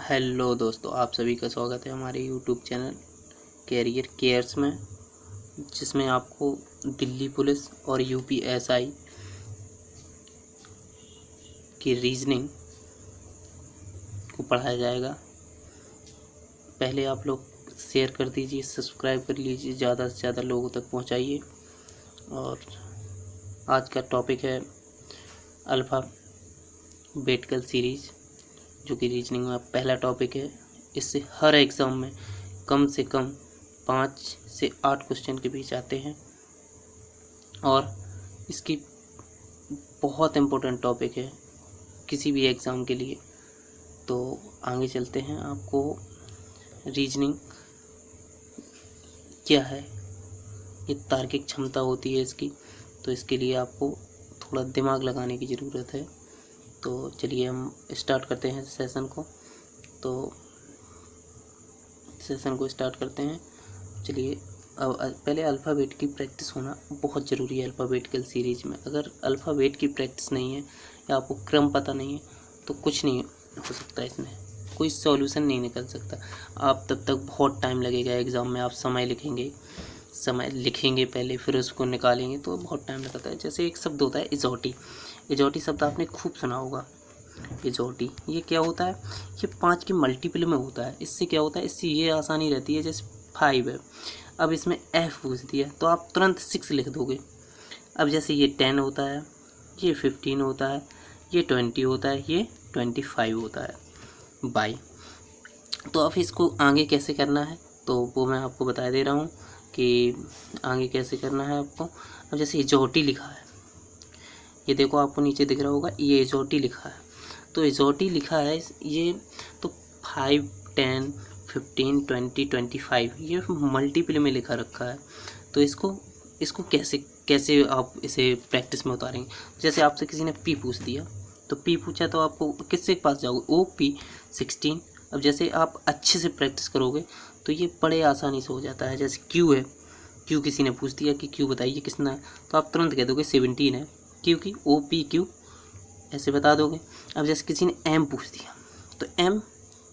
Hello दोस्तों, आप सभी का स्वागत है हमारे यूट्यूब चैनल कैरियर केयर्स में, जिसमें आपको दिल्ली पुलिस और यूपीएसआई की रीजनिंग को पढ़ाया जाएगा। पहले आप लोग शेयर कर दीजिए, सब्सक्राइब कर लीजिए, ज़्यादा से ज़्यादा लोगों तक पहुंचाइए। और आज का टॉपिक है अल्फ़ाबेटिकल सीरीज़, जो कि रीजनिंग में पहला टॉपिक है। इससे हर एग्ज़ाम में कम से कम 5 से 8 क्वेश्चन के बीच आते हैं और इसकी बहुत इम्पोर्टेंट टॉपिक है किसी भी एग्ज़ाम के लिए। तो आगे चलते हैं। आपको रीजनिंग क्या है, ये तार्किक क्षमता होती है इसकी, तो इसके लिए आपको थोड़ा दिमाग लगाने की ज़रूरत है। तो चलिए हम स्टार्ट करते हैं सेशन को। स्टार्ट करते हैं। चलिए, अब पहले अल्फ़ाबेट की प्रैक्टिस होना बहुत ज़रूरी है अल्फ़ाबेटिकल सीरीज़ में। अगर अल्फ़ाबेट की प्रैक्टिस नहीं है या आपको क्रम पता नहीं है तो कुछ नहीं हो सकता, इसमें कोई सॉल्यूशन नहीं निकल सकता। आप तब तक बहुत टाइम लगेगा एग्ज़ाम में। आप समय लिखेंगे पहले, फिर उसको निकालेंगे तो बहुत टाइम लगता है। जैसे एक शब्द होता है इजोटी। इजोटी शब्द आपने खूब सुना होगा। इजोटी ये क्या होता है? ये 5 के मल्टीपल में होता है। इससे क्या होता है, इससे ये आसानी रहती है। जैसे 5 है, अब इसमें F पूछ दिया तो आप तुरंत 6 लिख दोगे। अब जैसे ये 10 होता है, ये 15 होता है, ये 20 होता है, ये 25 होता है बाई। तो अब इसको आगे कैसे करना है तो वो मैं आपको बता दे रहा हूँ कि आगे कैसे करना है आपको। अब जैसे इजोटी लिखा है, ये देखो आपको नीचे दिख रहा होगा, ये इजोटी लिखा है। तो इजोटी लिखा है ये, तो 5, 10, 15, 20, 25 ये मल्टीपल में लिखा रखा है। तो इसको कैसे आप इसे प्रैक्टिस में उतारेंगे। जैसे आपसे किसी ने पी पूछ दिया, तो पी पूछा तो आपको किससे पास जाओगे, OP16। अब जैसे आप अच्छे से प्रैक्टिस करोगे तो ये बड़े आसानी से हो जाता है। जैसे क्यू है, क्यू किसी ने पूछ दिया कि क्यू बताइए कितना है, तो आप तुरंत कह दोगे 17 है, क्योंकि OPQ ऐसे बता दोगे। अब जैसे किसी ने एम पूछ दिया, तो एम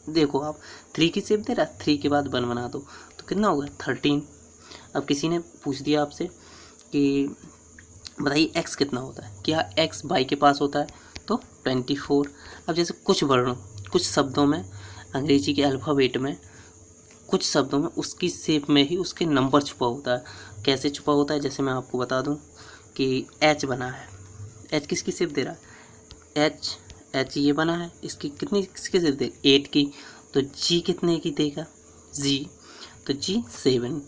देखो आप 3 की शेप दे रहा है, 3 के बाद 1 बना दो तो कितना होगा 13। अब किसी ने पूछ दिया आपसे कि बताइए एक्स कितना होता है, क्या एक्स बाई के पास होता है, तो 24। अब जैसे कुछ शब्दों में, अंग्रेजी के अल्फ़ाबेट में कुछ शब्दों में उसकी शेप में ही उसके नंबर छुपा होता है। कैसे छुपा होता है, जैसे मैं आपको बता दूं कि एच बना है, एच किसकी शेप दे रहा है, एच ये बना है, इसकी किसकी शेप दे, 8 की। तो जी कितने की देगा, जी, तो जी 7।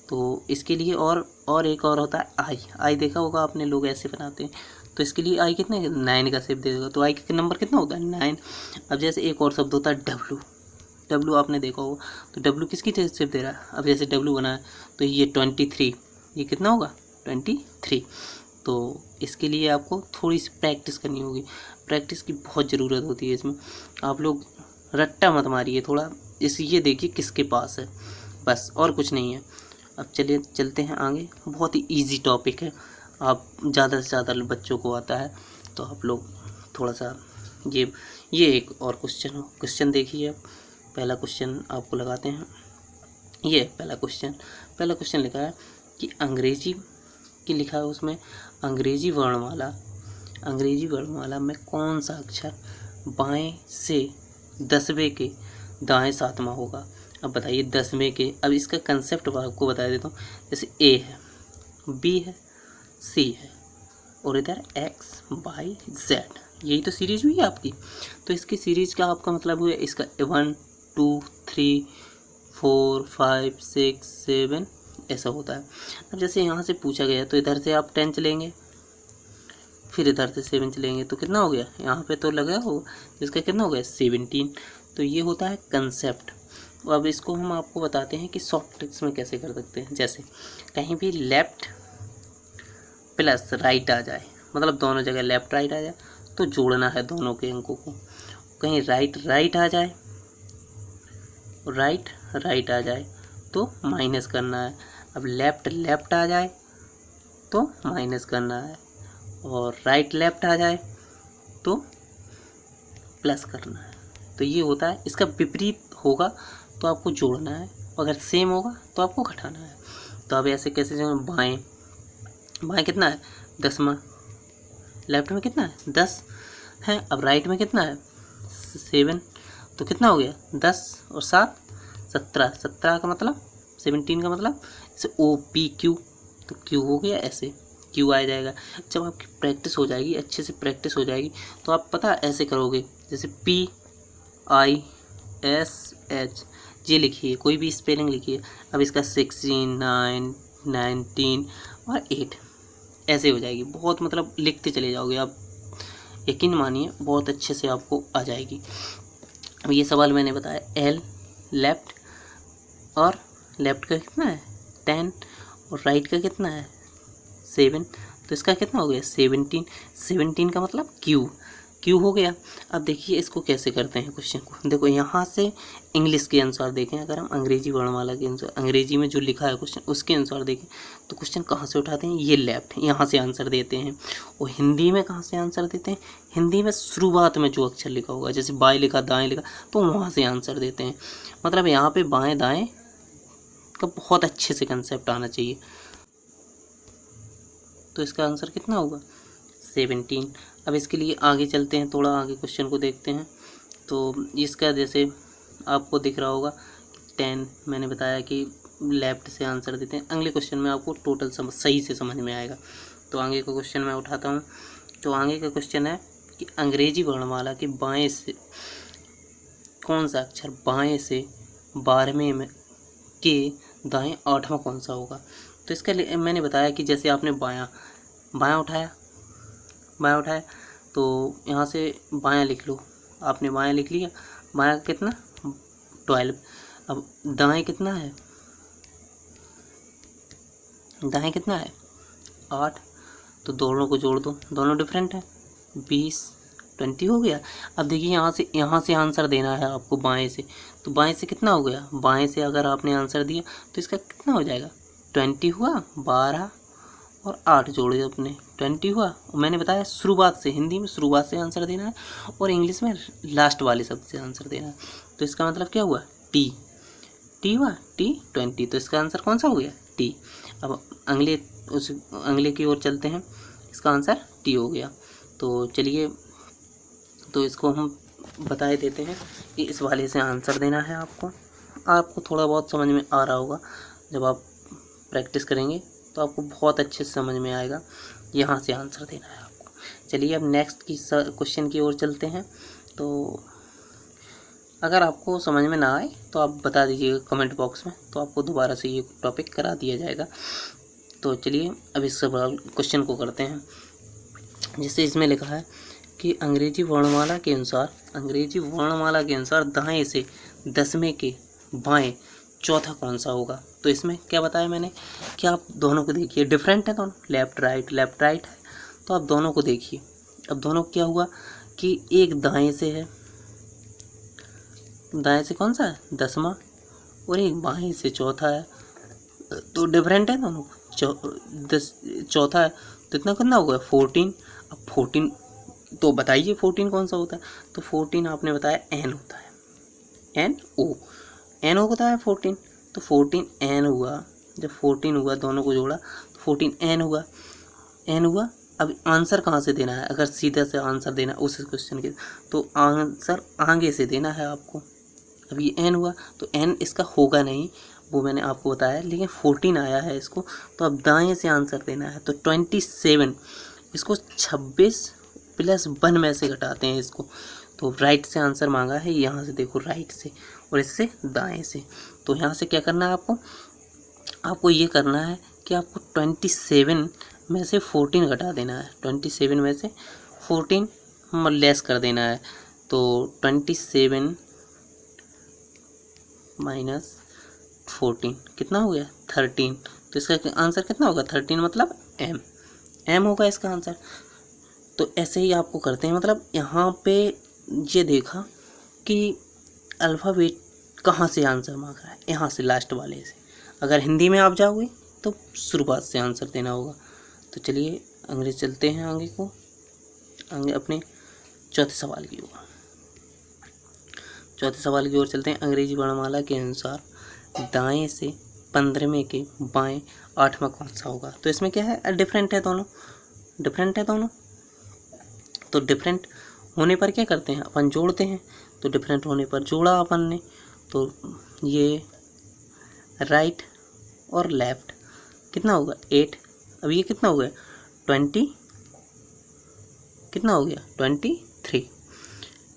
तो इसके लिए और एक और होता है आई देखा होगा आपने, लोग ऐसे बनाते हैं। तो इसके लिए आई कितने 9 का शेप दे देगा, तो आई का नंबर कितना होता है 9। अब जैसे एक और शब्द होता है डब्लू आपने देखा होगा, तो डब्लू किसकी शेप दे रहा है। अब जैसे डब्लू बना है तो ये 23, ये कितना होगा 23। तो इसके लिए आपको थोड़ी सी प्रैक्टिस करनी होगी। प्रैक्टिस की बहुत ज़रूरत होती है इसमें। आप लोग रट्टा मत मारिए, थोड़ा ये देखिए किसके पास है, बस और कुछ नहीं है। अब चलिए चलते हैं आगे। बहुत ही इजी टॉपिक है, आप ज़्यादा से ज़्यादा बच्चों को आता है, तो आप लोग थोड़ा सा ये एक और क्वेश्चन देखिए। आप पहला क्वेश्चन आपको लगाते हैं। ये पहला क्वेश्चन लिखा है कि अंग्रेजी की लिखा है, उसमें अंग्रेजी वर्णमाला में कौन सा अक्षर बाएं से 10वें के दाएं 7वां होगा। अब बताइए 10वें के, अब इसका कंसेप्ट आपको बता देता हूँ। जैसे ए है, बी है, सी है और इधर एक्स वाई जेड, यही तो सीरीज हुई है आपकी। तो इसकी सीरीज का आपका मतलब हुआ इसका 1, 2, 3, 4, 5, 6, 7 ऐसा होता है। अब जैसे यहाँ से पूछा गया तो इधर से आप 10 चलेंगे, फिर इधर से 7 चलेंगे, तो कितना हो गया, यहाँ पे तो लगा हो, इसका कितना हो गया 17। तो ये होता है कंसेप्ट। अब इसको हम आपको बताते हैं कि सॉफ्ट ट्रिक्स में कैसे कर सकते हैं। जैसे कहीं भी लेफ्ट प्लस राइट आ जाए, मतलब दोनों जगह लेफ्ट राइट आ जाए तो जोड़ना है दोनों के अंकों को। कहीं राइट आ जाए, राइट आ जाए तो माइनस करना है। अब लेफ्ट आ जाए तो माइनस करना है, और राइट लेफ्ट आ जाए तो प्लस करना है। तो ये होता है। इसका विपरीत होगा तो आपको जोड़ना है, अगर सेम होगा तो आपको घटाना है। तो अब ऐसे कैसे जो बाएं, बाएं कितना है 10, लेफ्ट में कितना है 10 है। अब राइट में कितना है 7, तो कितना हो गया 10 और 7 17, 17 का मतलब 17 का मतलब जैसे OPQ, तो Q हो गया, ऐसे Q आ जाएगा। जब आपकी प्रैक्टिस हो जाएगी, अच्छे से प्रैक्टिस हो जाएगी, तो आप पता ऐसे करोगे, जैसे PISH ये लिखिए, कोई भी स्पेलिंग लिखिए। अब इसका 16, 9, 19 और 8 ऐसे हो जाएगी। बहुत मतलब लिखते चले जाओगे आप, यकीन मानिए बहुत अच्छे से आपको आ जाएगी। अब ये सवाल मैंने बताया, L लेफ्ट, और लेफ्ट का कितना है 10 और राइट का कितना है 7, तो इसका कितना हो गया 17, 17 का मतलब Q हो गया। अब देखिए इसको कैसे करते हैं क्वेश्चन को। देखो यहाँ से इंग्लिश के अनुसार देखें, अगर हम अंग्रेजी वर्णमाला के अनुसार, अंग्रेजी में जो लिखा है क्वेश्चन उसके अनुसार देखें, तो क्वेश्चन कहाँ से उठाते हैं, ये लेफ्ट, यहाँ से आंसर देते हैं। और हिंदी में कहाँ से आंसर देते हैं, हिंदी में शुरुआत में जो अक्षर लिखा होगा, जैसे बाएं लिखा दाएं लिखा, तो वहाँ से आंसर देते हैं। मतलब यहाँ पे बाएं दाएं का बहुत अच्छे से कंसेप्ट आना चाहिए। तो इसका आंसर कितना होगा 17। अब इसके लिए आगे चलते हैं, थोड़ा आगे क्वेश्चन को देखते हैं। तो इसका जैसे आपको दिख रहा होगा 10, मैंने बताया कि लेफ्ट से आंसर देते हैं। अगले क्वेश्चन में आपको टोटल सही से समझ में आएगा। तो आगे का क्वेश्चन मैं उठाता हूँ। तो आगे का क्वेश्चन है कि अंग्रेजी वर्णमाला के बाएं से कौन सा अक्षर बाएं से 12वें में के दाएं 8वां कौन सा होगा। तो इसका मैंने बताया कि जैसे आपने बायां उठाया, तो यहाँ से बायां लिख लो, आपने बायां लिख लिया, बायां कितना 12। अब दाएं कितना है, दाएं कितना है 8, तो दोनों को जोड़ दो, दोनों डिफरेंट है, 20, 20 हो गया। अब देखिए यहाँ से आंसर देना है आपको बाएं से, तो बाएं से कितना हो गया, बाएं से अगर आपने आंसर दिया तो इसका कितना हो जाएगा 20 हुआ, 12 और 8 जोड़े अपने 20 हुआ। मैंने बताया शुरुआत से, हिंदी में शुरुआत से आंसर देना है और इंग्लिश में लास्ट वाले शब्द से आंसर देना है। तो इसका मतलब क्या हुआ टी हुआ, T 20, तो इसका आंसर कौन सा हो गया T। अब अगले की ओर चलते हैं, इसका आंसर T हो गया। तो चलिए, तो इसको हम बता देते हैं कि इस वाले से आंसर देना है आपको थोड़ा बहुत समझ में आ रहा होगा। जब आप प्रैक्टिस करेंगे तो आपको बहुत अच्छे से समझ में आएगा, यहाँ से आंसर देना है आपको। चलिए अब नेक्स्ट की क्वेश्चन की ओर चलते हैं। तो अगर आपको समझ में ना आए तो आप बता दीजिएगा कमेंट बॉक्स में, तो आपको दोबारा से ये टॉपिक करा दिया जाएगा। तो चलिए अब इस क्वेश्चन को करते हैं। जैसे इसमें लिखा है कि अंग्रेजी वर्णमाला के अनुसार दाएं से 10वें के बाएं चौथा कौन सा होगा। तो इसमें क्या बताया मैंने कि आप दोनों को देखिए, डिफरेंट है दोनों, लेफ्ट राइट है, तो आप दोनों को देखिए। अब दोनों क्या हुआ कि एक दाएं से है, दाएं से कौन सा है 10वां, और एक बाएं से चौथा है, तो डिफरेंट है दोनों। चौथा है तो इतना कितना होगा 14। अब 14 तो बताइए 14 कौन सा होता है। तो 14 आपने बताया N होता है, N O होता है 14, तो 14N हुआ। जब 14 हुआ दोनों को जोड़ा तो 14N हुआ, अब आंसर कहाँ से देना है, अगर सीधा से आंसर देना उस क्वेश्चन के, तो आंसर आगे से देना है आपको। अब ये N हुआ तो N इसका होगा नहीं, वो मैंने आपको बताया, लेकिन 14 आया है इसको, तो अब दाएं से आंसर देना है। तो 27, इसको 26 + 1 में से घटाते हैं इसको, तो राइट से आंसर मांगा है, यहाँ से देखो राइट से और इससे दाएं से। तो यहाँ से क्या करना है आपको ये करना है कि आपको 27 में से 14 घटा देना है, 27 में से 14 लेस कर देना है। तो 27 - 14 कितना हो गया 13। तो इसका आंसर कितना होगा 13, मतलब M होगा इसका आंसर। तो ऐसे ही आपको करते हैं, मतलब यहाँ पे ये देखा कि अल्फ़ाबेट कहाँ से आंसर मांग रहा है, यहाँ से लास्ट वाले से। अगर हिंदी में आप जाओगे तो शुरुआत से आंसर देना होगा। तो चलिए अंग्रेज चलते हैं आगे अपने चौथे सवाल की ओर। चौथे सवाल की ओर चलते हैं। अंग्रेजी वर्णमाला के अनुसार दाएं से 15वें के बाएं 8वां कौन सा होगा? तो इसमें क्या है, डिफरेंट है दोनों, डिफरेंट है दोनों। तो डिफरेंट होने पर क्या करते हैं, अपन जोड़ते हैं। तो डिफरेंट होने पर जोड़ा अपन ने, तो ये राइट और लेफ्ट कितना होगा 8। अब ये कितना हो गया 20, कितना हो गया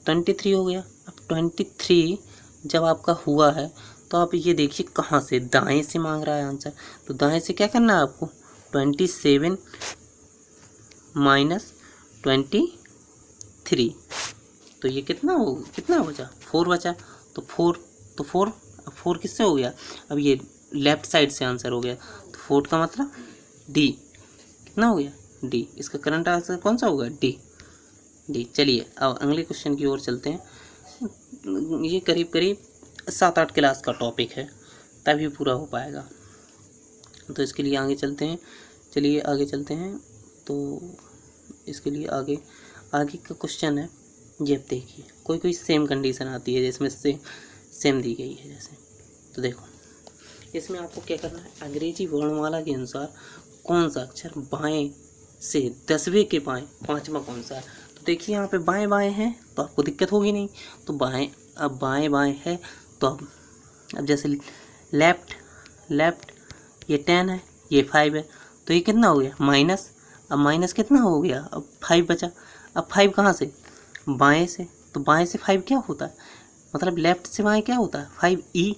23 हो गया। अब 23 जब आपका हुआ है तो आप ये देखिए कहाँ से, दाएं से मांग रहा है आंसर। तो दाएं से क्या करना है आपको, 27 माइनस 23, तो ये कितना हो, कितना बचा 4 बचा। तो 4 किससे हो गया, अब ये लेफ्ट साइड से आंसर हो गया। तो 4 का मतलब डी, कितना हो गया डी। इसका करंट आंसर कौन सा होगा, डी। चलिए अब अगले क्वेश्चन की ओर चलते हैं। ये करीब करीब 7-8 क्लास का टॉपिक है, तभी पूरा हो पाएगा। तो इसके लिए आगे चलते हैं, चलिए आगे चलते हैं। तो इसके लिए आगे का क्वेश्चन है, ये देखिए कोई सेम कंडीशन आती है जिसमें से सेम दी गई है जैसे। तो देखो इसमें आपको क्या करना है, अंग्रेजी वर्णमाला के अनुसार कौन सा अक्षर बाएं से 10वें के बाएं 5वां कौन सा है? तो देखिए यहाँ पे बाएं बाएं है तो आपको दिक्कत होगी नहीं। तो बाएं, अब बाएं बाएं है तो अब जैसे लेफ्ट ये 10 है, ये 5 है, तो ये कितना हो गया माइनस। अब माइनस कितना हो गया, अब 5 बचा। अब 5 कहाँ से, बाएं से। तो बाएं से 5 क्या होता है, मतलब लेफ्ट से बाएं क्या होता है 5e।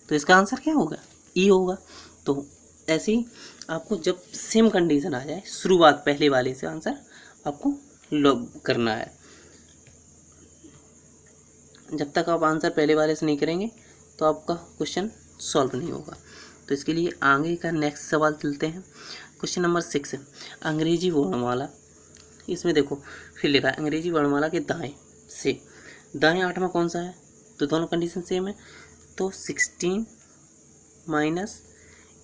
तो इसका आंसर क्या होगा, ई होगा। तो ऐसे ही आपको जब सेम कंडीशन आ जाए, शुरुआत पहले वाले से आंसर आपको लॉक करना है। जब तक आप आंसर पहले वाले से नहीं करेंगे तो आपका क्वेश्चन सॉल्व नहीं होगा। तो इसके लिए आगे का नेक्स्ट सवाल चलते हैं। क्वेश्चन नंबर 6 है, अंग्रेजी वर्णमाला। इसमें देखो फिर लिखा है अंग्रेजी वर्णमाला के दाएं से दाएं 8वां कौन सा है? तो दोनों कंडीशन सेम है। तो 16 माइनस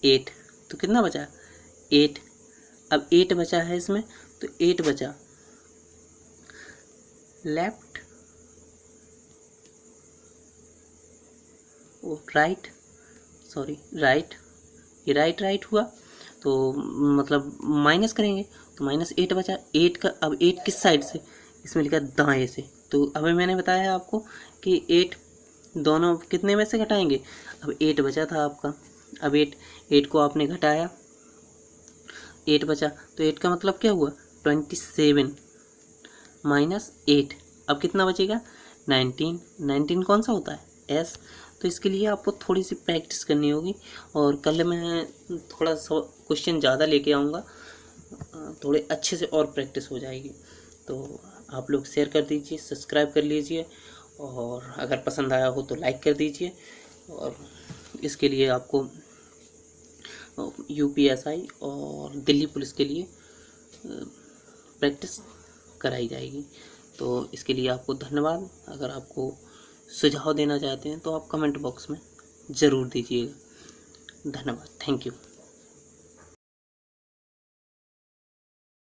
8, तो कितना बचा 8। अब 8 बचा है इसमें, तो 8 बचा लेफ्ट और राइट, सॉरी राइट, ये राइट हुआ तो मतलब माइनस करेंगे तो माइनस 8 बचा। 8 का, अब 8 किस साइड से, इसमें लिखा दाएं से। तो अभी मैंने बताया आपको कि 8 दोनों कितने में से घटाएंगे। अब 8 बचा था आपका, अब 8 को आपने घटाया, 8 बचा, तो 8 का मतलब क्या हुआ 27 माइनस 8। अब कितना बचेगा 19 कौन सा होता है एस। तो इसके लिए आपको थोड़ी सी प्रैक्टिस करनी होगी, और कल मैं थोड़ा सा क्वेश्चन ज़्यादा लेके आऊँगा, थोड़े अच्छे से और प्रैक्टिस हो जाएगी। तो आप लोग शेयर कर दीजिए, सब्सक्राइब कर लीजिए, और अगर पसंद आया हो तो लाइक कर दीजिए। और इसके लिए आपको UPSI और दिल्ली पुलिस के लिए प्रैक्टिस कराई जाएगी। तो इसके लिए आपको धन्यवाद। अगर आपको सुझाव देना चाहते हैं तो आप कमेंट बॉक्स में ज़रूर दीजिएगा। धन्यवाद, थैंक यू।